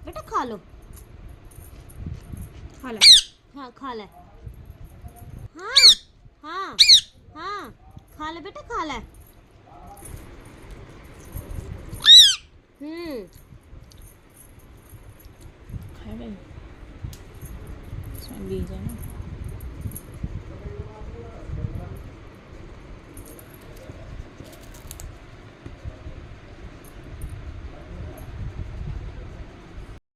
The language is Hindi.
बेटा खा लो, खा ले। हाँ खा ले, हाँ हाँ हाँ खा ले बेटा खा ले। खाए भाई, इसमें बीज है ना।